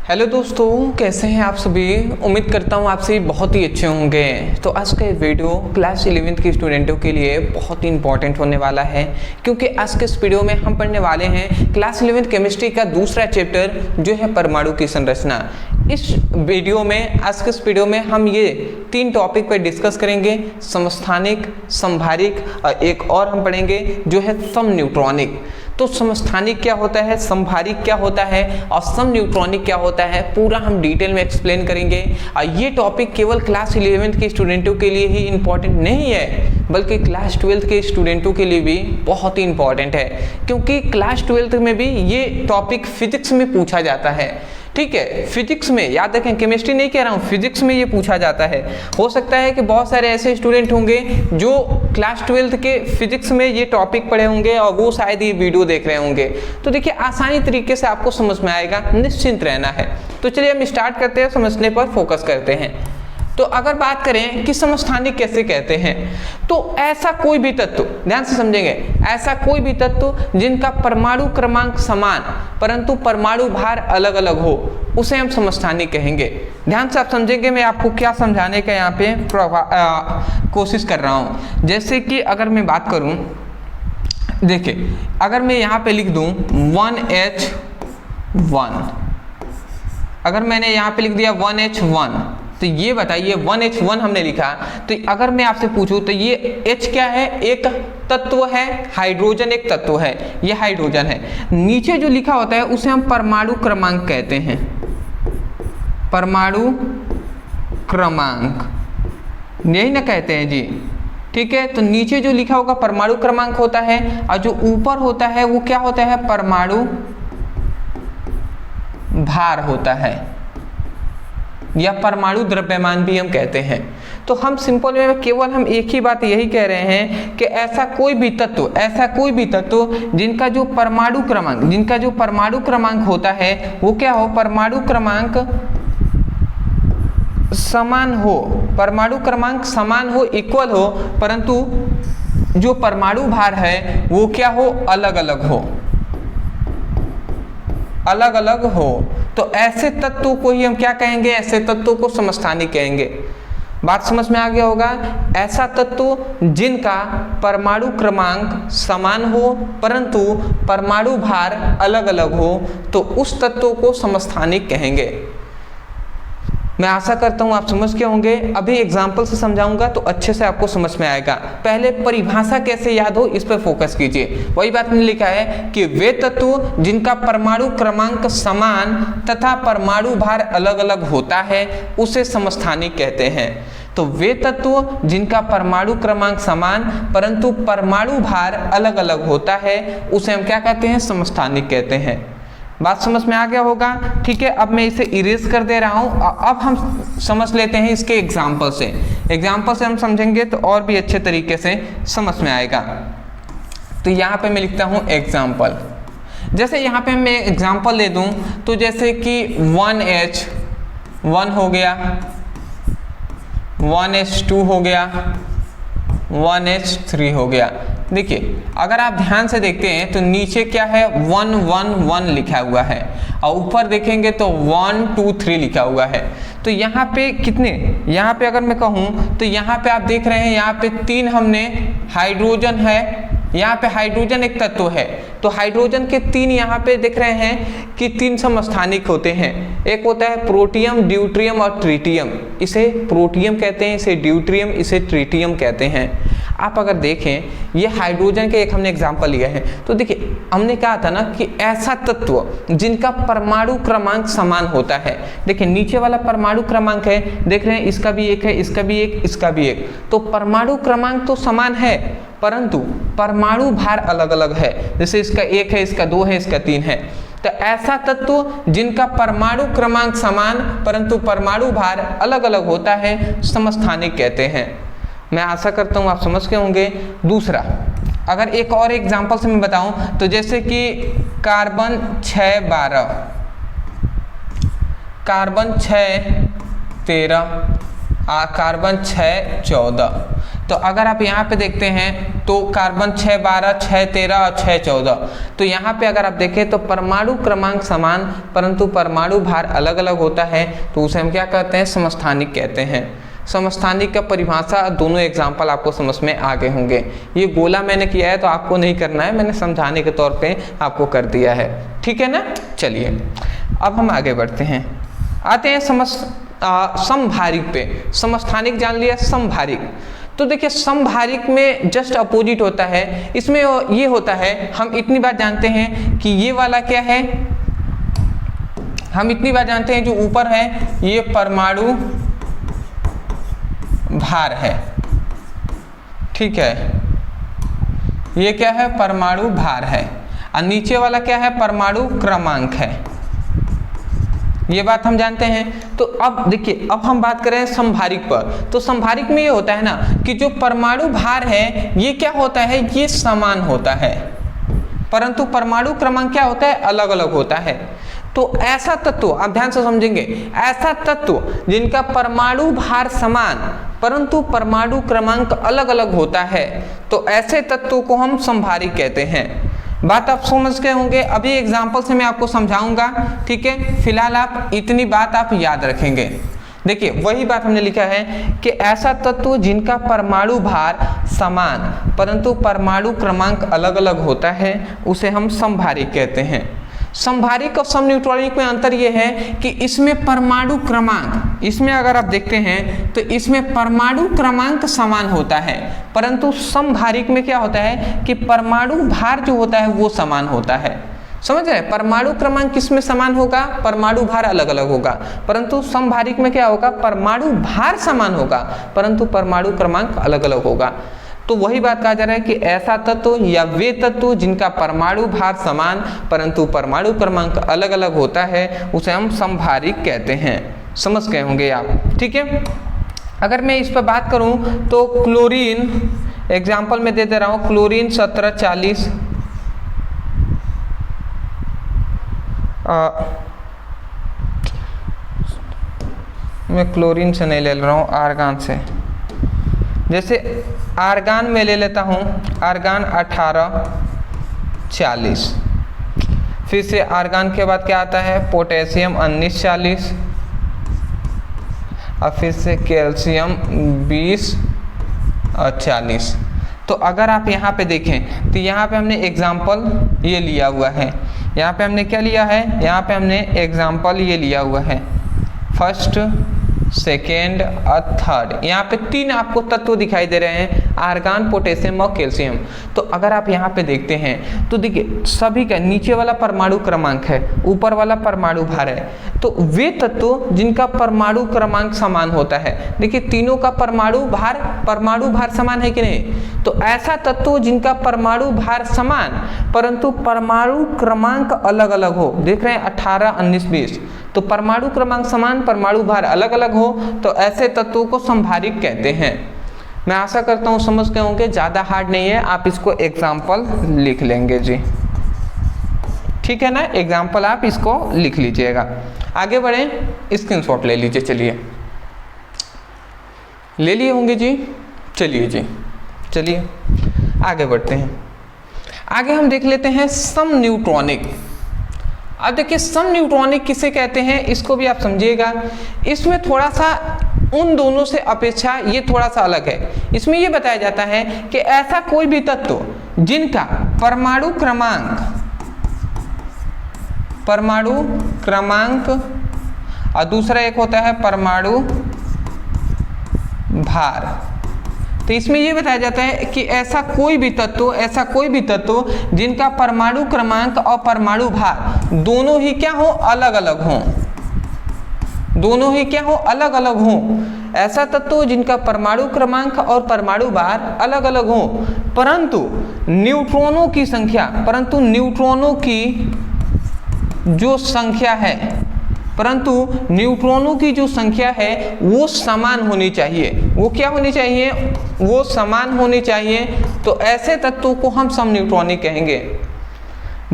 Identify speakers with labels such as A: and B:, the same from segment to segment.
A: Hello दोस्तों, कैसे हैं आप सभी। उम्मीद करता हूँ आप सभी बहुत ही अच्छे होंगे। तो आज का ये वीडियो क्लास 11th के स्टूडेंटों के लिए बहुत ही इंपॉर्टेंट होने वाला है, क्योंकि आज के इस वीडियो में हम पढ़ने वाले हैं क्लास 11th केमिस्ट्री का दूसरा चैप्टर जो है परमाणु की संरचना। इस वीडियो में आज के इस वीडियो में हम ये 3 टॉपिक पर डिस्कस करेंगे, समस्थानिक, संभारिक और एक और हम पढ़ेंगे जो है समन्यूट्रॉनिक। तो समस्थानिक क्या होता है, संभारिक क्या होता है और समन्यूट्रॉनिक क्या होता है, पूरा हम डिटेल में एक्सप्लेन करेंगे। और ये टॉपिक केवल क्लास 11th के स्टूडेंटों के लिए ही इम्पॉर्टेंट नहीं है, बल्कि क्लास 12th के स्टूडेंटों के लिए भी बहुत ही इम्पॉर्टेंट है, क्योंकि क्लास 12th में भी ये टॉपिक फिजिक्स में पूछा जाता है। ठीक है, फिजिक्स में, याद रखें केमिस्ट्री नहीं कह रहा हूँ, फिजिक्स में ये पूछा जाता है। हो सकता है कि बहुत सारे ऐसे स्टूडेंट होंगे जो क्लास 12th के फिजिक्स में ये टॉपिक पढ़े होंगे और वो शायद ये वीडियो देख रहे होंगे। तो देखिए आसानी तरीके से आपको समझ में आएगा, निश्चिंत रहना है। तो चलिए हम स्टार्ट करते हैं, समझने पर फोकस करते हैं। तो अगर बात करें कि समस्थानिक कैसे कहते हैं, तो ऐसा कोई भी तत्व, ध्यान से समझेंगे, ऐसा कोई भी तत्व जिनका परमाणु क्रमांक समान परंतु परमाणु भार अलग अलग हो, उसे हम समस्थानिक कहेंगे। ध्यान से आप समझेंगे, मैं आपको क्या समझाने का यहाँ पे कोशिश कर रहा हूँ। जैसे कि अगर मैं बात करूँ, देखिए अगर मैं यहाँ पे लिख दूँ 1H1, अगर मैंने यहाँ पे लिख दिया 1H1, तो ये बताइए 1H1 हमने लिखा, तो अगर मैं आपसे पूछूं तो ये H क्या है, एक तत्व है, हाइड्रोजन एक तत्व है, ये हाइड्रोजन है। नीचे जो लिखा होता है उसे हम परमाणु क्रमांक कहते हैं, परमाणु क्रमांक यही ना कहते हैं जी। ठीक है, तो नीचे जो लिखा होगा परमाणु क्रमांक होता है और जो ऊपर होता है वो क्या होता है, परमाणु भार होता है, या परमाणु द्रव्यमान भी हम कहते हैं। तो हम सिंपल में केवल हम एक ही बात यही कह रहे हैं कि ऐसा कोई भी तत्व जिनका जो परमाणु क्रमांक होता है वो क्या हो, परमाणु क्रमांक समान हो, इक्वल हो, परंतु जो परमाणु भार है वो क्या हो, अलग अलग हो। तो ऐसे तत्वों को ही हम क्या कहेंगे, ऐसे तत्वों को समस्थानिक कहेंगे। बात समझ में आ गया होगा। ऐसा तत्व जिनका परमाणु क्रमांक समान हो परंतु परमाणु भार अलग अलग हो, तो उस तत्व को समस्थानिक कहेंगे। मैं आशा करता हूं आप समझ के होंगे। अभी एग्जाम्पल से समझाऊंगा तो अच्छे से आपको समझ में आएगा। पहले परिभाषा कैसे याद हो इस पर फोकस कीजिए। वही बात मैंने लिखा है कि वे तत्व जिनका परमाणु क्रमांक समान तथा परमाणु भार अलग अलग होता है उसे समस्थानिक कहते हैं। तो वे तत्व जिनका परमाणु क्रमांक समान परंतु परमाणु भार अलग अलग होता है उसे हम क्या कहते हैं, समस्थानिक कहते हैं। बात समझ में आ गया होगा। ठीक है, अब मैं इसे इरेज कर दे रहा हूं। अब हम समझ लेते हैं इसके एग्जाम्पल से हम समझेंगे तो और भी अच्छे तरीके से समझ में आएगा। तो यहाँ पे मैं लिखता हूँ एग्जाम्पल। जैसे यहाँ पे मैं एग्जाम्पल ले दूं तो जैसे कि 1H1 हो गया, 1H2 हो गया, 1H3 हो गया। देखिए अगर आप ध्यान से देखते हैं तो नीचे क्या है, 111 लिखा हुआ है और ऊपर देखेंगे तो 123 लिखा हुआ है। तो यहाँ पे कितने, यहाँ पे अगर मैं कहूँ तो यहाँ पे आप देख रहे हैं, यहाँ पे 3 हमने हाइड्रोजन है, यहाँ पे हाइड्रोजन एक तत्व है, तो हाइड्रोजन के 3 यहाँ पे देख रहे हैं कि 3 समस्थानिक होते हैं। एक होता है प्रोटियम, ड्यूट्रियम और ट्रिटियम। इसे प्रोटियम कहते हैं, इसे ड्यूट्रियम, इसे ट्रिटियम कहते हैं। आप अगर देखें ये हाइड्रोजन के एक हमने एग्जाम्पल लिया है। तो देखिए हमने कहा था ना कि ऐसा तत्व जिनका परमाणु क्रमांक समान होता है। देखिए नीचे वाला परमाणु क्रमांक है, देख रहे हैं, इसका भी एक है, इसका भी एक, इसका भी एक। तो परमाणु क्रमांक तो समान है परंतु परमाणु भार अलग अलग है। जैसे इसका 1 है, इसका 2 है, इसका 3 है। तो ऐसा तत्व जिनका परमाणु क्रमांक समान परंतु परमाणु भार अलग अलग होता है समस्थानिक कहते हैं। मैं आशा करता हूँ आप समझ के होंगे। दूसरा, अगर एक और एग्जांपल से मैं बताऊं तो जैसे कि कार्बन 612, कार्बन 613, कार्बन 614। तो अगर आप यहाँ पे देखते हैं तो कार्बन 6 12 6 13 और 6 14, तो यहाँ पे अगर आप देखें तो परमाणु क्रमांक समान परंतु परमाणु भार अलग अलग होता है, तो उसे हम क्या कहते हैं, समस्थानिक कहते हैं। समस्थानिक का परिभाषा दोनों एग्जाम्पल आपको समझ में आ गए होंगे। ये गोला मैंने किया है तो आपको नहीं करना है, मैंने समझाने के तौर पे आपको कर दिया है, ठीक है ना। चलिए अब हम आगे बढ़ते हैं, आते हैं समभारिक पे। समस्थानिक जान लिया, समभारिक तो देखिए समभारिक में जस्ट अपोजिट होता है। इसमें ये होता है, हम इतनी बात जानते हैं कि ये वाला क्या है, हम इतनी बात जानते हैं जो ऊपर है ये परमाणु भार है, ठीक है, ये क्या है, परमाणु भार है, और नीचे वाला क्या है, परमाणु क्रमांक है, ये बात हम जानते हैं। तो अब देखिए, अब हम बात करें समभारिक पर, तो समभारिक में ये होता है ना कि जो परमाणु भार है ये क्या होता है, ये समान होता है, परंतु परमाणु क्रमांक क्या होता है, अलग अलग होता है। तो ऐसा तत्व, आप ध्यान से समझेंगे, ऐसा तत्व जिनका परमाणु भार समान परंतु परमाणु क्रमांक अलग अलग होता है, तो ऐसे तत्वों को हम समभारिक कहते हैं। बात आप समझ गए होंगे, अभी एग्जाम्पल से मैं आपको समझाऊंगा, ठीक है। फिलहाल आप इतनी बात आप याद रखेंगे। देखिए वही बात हमने लिखा है कि ऐसा तत्व जिनका परमाणु भार समान परंतु परमाणु क्रमांक अलग अलग होता है उसे हम समभारिक कहते हैं। समभारिक और समन्यूट्रॉनिक में अंतर यह है कि इसमें परमाणु क्रमांक, इसमें अगर आप देखते हैं तो इसमें परमाणु क्रमांक समान होता है, परंतु समभारिक में क्या होता है कि परमाणु भार जो होता है वो समान होता है। समझ रहे हैं, परमाणु क्रमांक किसमें समान होगा, परमाणु भार अलग अलग होगा, परंतु समभारिक में क्या होगा, परमाणु भार समान होगा परंतु परमाणु क्रमांक अलग अलग होगा। तो वही बात कहा जा रहा है कि ऐसा तत्व या वे तत्व जिनका परमाणु भार समान परंतु परमाणु क्रमांक अलग अलग होता है उसे हम समभारिक कहते हैं। समझ गए होंगे आप, ठीक है। अगर मैं इस पर बात करूं तो क्लोरीन, एग्जाम्पल में दे रहा हूं, क्लोरीन 1740, मैं क्लोरीन से नहीं ले रहा हूं, आर्गान से। जैसे आर्गान में ले लेता हूँ, आर्गान 1840, फिर से आर्गान के बाद क्या आता है, पोटेशियम 1940, और फिर से कैल्शियम 20 और 40। तो अगर आप यहाँ पे देखें तो यहाँ पे हमने एग्जाम्पल ये लिया हुआ है, यहाँ पे हमने क्या लिया है, यहाँ पे हमने एग्जाम्पल ये लिया हुआ है, फर्स्ट सेकेंड और थर्ड। यहाँ पे 3 आपको तत्व दिखाई दे रहे हैं, आर्गान, पोटेशियम और कैल्शियम। तो अगर आप यहाँ पे देखते हैं तो देखिए सभी का नीचे वाला परमाणु क्रमांक है, ऊपर वाला परमाणु भार है, तो वे तत्व जिनका परमाणु क्रमांक समान होता है। देखिए तीनों का परमाणु भार समान है कि नहीं, तो ऐसा तत्व जिनका परमाणु भार समान परंतु परमाणु क्रमांक अलग अलग हो, देख रहे हैं 18 19 20, तो परमाणु क्रमांक समान परमाणु भार अलग अलग हो तो ऐसे तत्वों को समभारिक कहते हैं। मैं आशा करता हूँ समझ गए होंगे, ज़्यादा हार्ड नहीं है, आप इसको एग्जाम्पल लिख लेंगे जी, ठीक है ना, एग्जाम्पल आप इसको लिख लीजिएगा। आगे बढ़ें, स्क्रीनशॉट ले लीजिए, चलिए ले लिए होंगे जी, चलिए जी, चलिए आगे बढ़ते हैं। आगे हम देख लेते हैं समन्यूट्रॉनिक। अब देखिए समन्यूट्रॉनिक किसे कहते हैं इसको भी आप समझिएगा। इसमें थोड़ा सा उन दोनों से अपेक्षा ये थोड़ा सा अलग है। इसमें ये बताया जाता है कि ऐसा कोई भी तत्व जिनका परमाणु क्रमांक और दूसरा एक होता है परमाणु भार, तो इसमें यह बताया जाता है कि ऐसा कोई भी तत्व जिनका परमाणु क्रमांक और परमाणु भार दोनों ही क्या हो, अलग अलग हों, दोनों ही क्या हो, अलग अलग हों। ऐसा तत्व जिनका परमाणु क्रमांक और परमाणु भार अलग अलग हों परंतु न्यूट्रॉनों की जो संख्या है वो समान होनी चाहिए। वो क्या होनी चाहिए, वो समान होनी चाहिए। तो ऐसे तत्वों को हम समन्यूट्रॉनिक कहेंगे।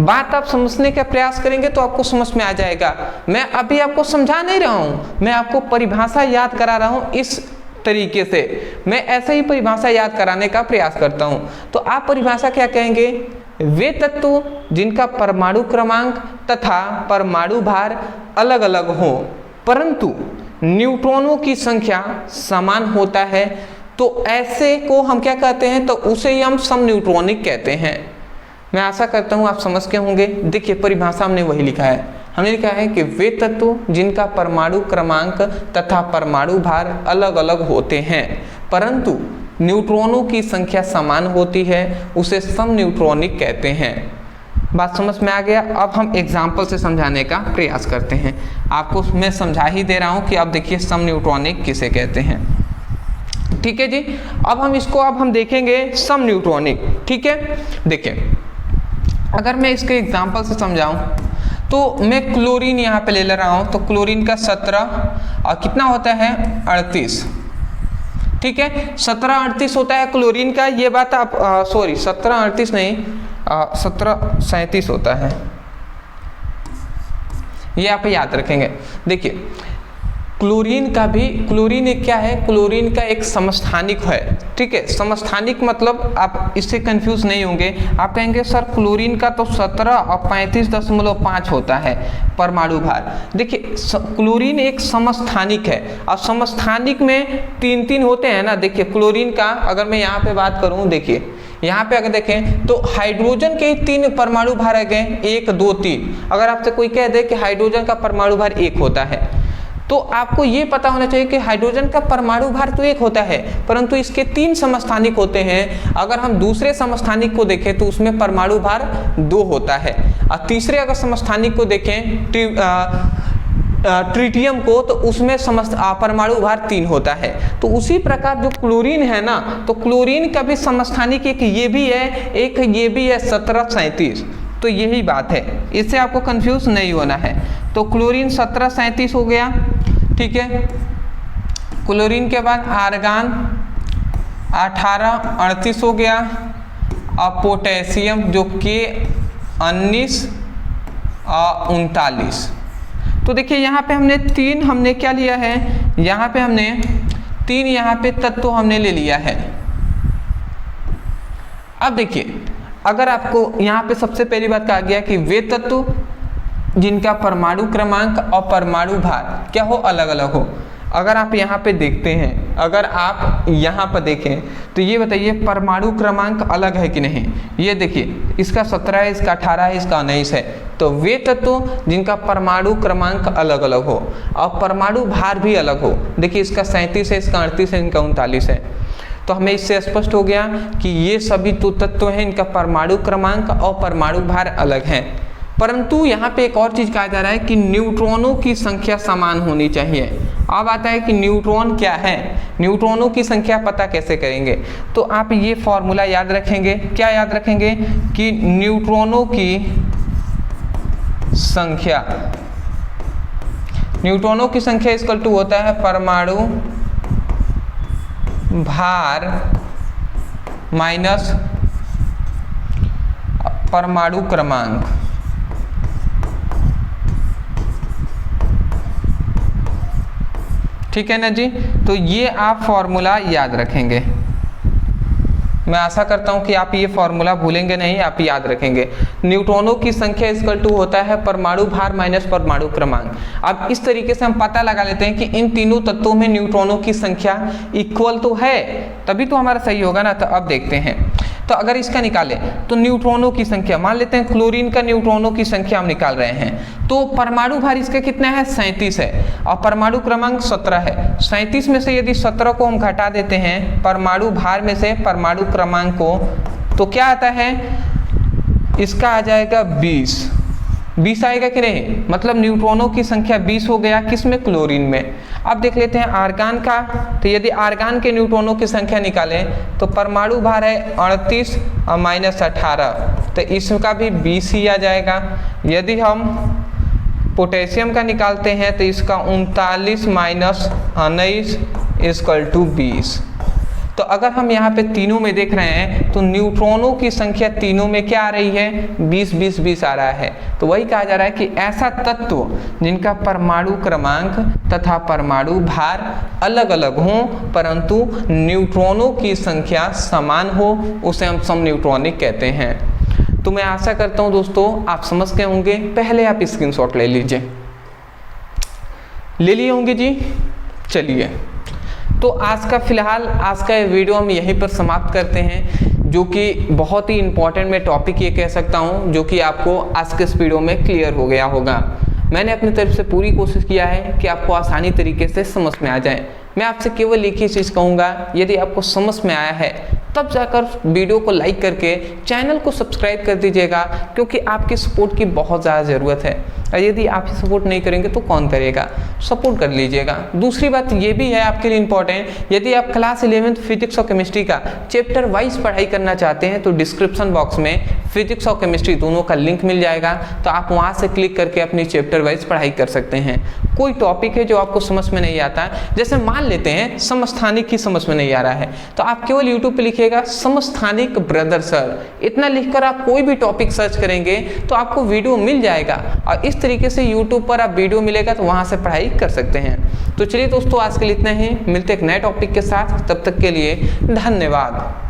A: बात आप समझने का प्रयास करेंगे तो आपको समझ में आ जाएगा। मैं अभी आपको समझा नहीं रहा हूं, मैं आपको परिभाषा याद करा रहा हूं। इस तरीके से मैं ऐसे ही परिभाषा याद कराने का प्रयास करता हूं। तो आप परिभाषा क्या कहेंगे? वे तत्व जिनका परमाणु क्रमांक तथा परमाणु भार अलग अलग हो परंतु न्यूट्रॉनों की संख्या समान होता है, तो ऐसे को हम क्या कहते हैं? तो उसे ही हम समन्यूट्रॉनिक कहते हैं। मैं आशा करता हूं आप समझ के होंगे। देखिए परिभाषा हमने वही लिखा है, हमने लिखा है कि वे तत्व जिनका परमाणु क्रमांक तथा परमाणु भार अलग अलग होते हैं परंतु न्यूट्रॉनों की संख्या समान होती है, उसे समन्यूट्रॉनिक कहते हैं। बात समझ में आ गया? अब हम एग्जाम्पल से समझाने का प्रयास करते हैं। आपको मैं समझा ही दे रहा हूं कि आप देखिए समन्यूट्रॉनिक किसे कहते हैं। ठीक है जी, अब हम देखेंगे समन्यूट्रॉनिक। ठीक है, देखिए अगर मैं इसके एग्जाम्पल से समझाऊं तो मैं क्लोरीन यहाँ पे ले रहा हूँ, तो क्लोरीन का 17 और कितना होता है 38। ठीक है, 17-38 होता है क्लोरीन का। ये बात आप 17-38 नहीं 17-37 होता है, ये आप याद रखेंगे। देखिए क्लोरीन एक क्या है? क्लोरीन का एक समस्थानिक है। ठीक है, समस्थानिक मतलब आप इससे कंफ्यूज नहीं होंगे। आप कहेंगे सर क्लोरीन का तो 17 और 35.5 होता है परमाणु भार। देखिए क्लोरीन एक समस्थानिक है और समस्थानिक में 3 होते हैं ना। देखिए क्लोरीन का अगर मैं यहाँ पे बात करूँ, देखिए यहाँ पे अगर देखें तो हाइड्रोजन के 3 परमाणु भार आ गए, 1 2 3। अगर आपसे कोई कह दे कि हाइड्रोजन का परमाणु भार 1 होता है तो आपको ये पता होना चाहिए कि हाइड्रोजन का परमाणु भार तो 1 होता है परंतु इसके 3 समस्थानिक होते हैं। अगर हम दूसरे समस्थानिक को देखें तो उसमें परमाणु भार 2 होता है और तीसरे अगर समस्थानिक को देखें ट्रिटियम को तो उसमें परमाणु भार 3 होता है। तो उसी प्रकार जो क्लोरीन है ना, तो क्लोरीन का भी समस्थानिक एक ये भी है, एक ये भी है 17-37। तो यही बात है, इससे आपको कंफ्यूज नहीं होना है। तो क्लोरीन 17-37 हो गया। ठीक है, क्लोरीन के बाद आर्गान 18-38 हो गया और पोटेशियम जो कि 19 और 39। तो देखिए यहाँ पे हमने क्या लिया है? यहाँ पे हमने 3 यहाँ पे तत्व हमने ले लिया है। अब देखिए अगर आपको यहाँ पे सबसे पहली बात कहा गया कि वे तत्व जिनका परमाणु क्रमांक और परमाणु भार क्या हो? अलग अलग हो। अगर आप यहाँ पे देखते हैं, अगर आप यहाँ पर देखें तो ये बताइए परमाणु क्रमांक अलग है कि नहीं? ये देखिए इसका 17 है, इसका 18 है, इसका 19 है। तो वे तत्व जिनका परमाणु क्रमांक अलग अलग हो और परमाणु भार भी अलग हो। देखिए इसका 37 है, इसका 38 है, इनका 39 है। तो हमें इससे स्पष्ट हो गया कि ये सभी तो तत्व हैं, इनका परमाणु क्रमांक और परमाणु भार अलग हैं। परंतु यहाँ पे एक और चीज कहा जा रहा है कि न्यूट्रॉनों की संख्या समान होनी चाहिए। अब आता है कि न्यूट्रॉन क्या है, न्यूट्रॉनों की संख्या पता कैसे करेंगे? तो आप ये फॉर्मूला याद रखेंगे। क्या याद रखेंगे? कि न्यूट्रॉनों की संख्या इक्वल टू होता है परमाणु भार माइनस परमाणु क्रमांक। ठीक है ना जी? तो ये आप फॉर्मूला याद रखेंगे। मैं आशा करता हूं कि आप ये फॉर्मूला भूलेंगे नहीं, आप याद रखेंगे। न्यूट्रॉनों की संख्या इक्वल टू होता है परमाणु भार माइनस परमाणु क्रमांक। अब इस तरीके से हम पता लगा लेते हैं कि इन तीनों तत्वों में न्यूट्रॉनों की संख्या इक्वल तो है, तभी तो हमारा सही होगा ना। तो अब देखते हैं, तो अगर इसका निकालें तो न्यूट्रॉनों की संख्या, मान लेते हैं क्लोरीन का न्यूट्रॉनों की संख्या हम निकाल रहे हैं, तो परमाणु भार इसका कितना है? 37 है और परमाणु क्रमांक 17 है। 37 में से यदि 17 को हम घटा देते हैं परमाणु भार में से परमाणु क्रमांक को, तो क्या आता है? इसका आ जाएगा 20 आएगा कि नहीं? मतलब न्यूट्रॉनों की संख्या 20 हो गया, किसमें? क्लोरीन में। अब देख लेते हैं आर्गान का, तो यदि आर्गान के न्यूट्रॉनों की संख्या निकालें तो परमाणु भार है 38 और माइनस 18, तो इसका भी 20 ही आ जाएगा। यदि हम पोटेशियम का निकालते हैं तो इसका 39 माइनस 19 इक्वल टू 20। तो अगर हम यहाँ पे तीनों में देख रहे हैं तो न्यूट्रॉनों की संख्या तीनों में क्या आ रही है, 20 20 20 आ रहा है। तो वही कहा जा रहा है कि ऐसा तत्व जिनका परमाणु क्रमांक तथा परमाणु भार अलग अलग हों परंतु न्यूट्रॉनों की संख्या समान हो, उसे हम समन्यूट्रॉनिक कहते हैं। तो मैं आशा करता हूं दोस्तों आप समझ गए होंगे। पहले आप स्क्रीनशॉट ले लीजिए, ले लिए होंगे जी। चलिए, तो आज का फिलहाल आज का ये वीडियो हम यहीं पर समाप्त करते हैं, जो कि बहुत ही इंपॉर्टेंट मैं टॉपिक ये कह सकता हूँ, जो कि आपको आज के इस वीडियो में क्लियर हो गया होगा। मैंने अपनी तरफ से पूरी कोशिश किया है कि आपको आसानी तरीके से समझ में आ जाए। मैं आपसे केवल एक ही चीज़ कहूँगा, यदि आपको समझ में आया है तब जाकर वीडियो को लाइक करके चैनल को सब्सक्राइब कर दीजिएगा, क्योंकि आपकी सपोर्ट की बहुत ज़्यादा ज़रूरत है। और यदि आप सपोर्ट नहीं करेंगे तो कौन करेगा, सपोर्ट कर लीजिएगा। दूसरी बात ये भी है आपके लिए इम्पॉर्टेंट, यदि आप क्लास 11th फिजिक्स और केमिस्ट्री का चैप्टर वाइज पढ़ाई करना चाहते हैं तो डिस्क्रिप्शन बॉक्स में फिजिक्स और केमिस्ट्री दोनों का लिंक मिल जाएगा, तो आप वहाँ से क्लिक करके अपनी चैप्टर वाइज पढ़ाई कर सकते हैं। कोई टॉपिक है जो आपको समझ में नहीं आता, जैसे मान लेते हैं समस्थानिक ही समझ में नहीं आ रहा है, तो आप केवल यूट्यूब पे लिखिएगा समस्थानिक ब्रदर सर, इतना लिखकर आप कोई भी टॉपिक सर्च करेंगे तो आपको वीडियो मिल जाएगा, और इस तरीके से यूट्यूब पर आप वीडियो मिलेगा तो वहाँ से पढ़ाई कर सकते हैं। तो चलिए दोस्तों, आज के लिए इतना ही, मिलते एक नए टॉपिक के साथ, तब तक के लिए धन्यवाद।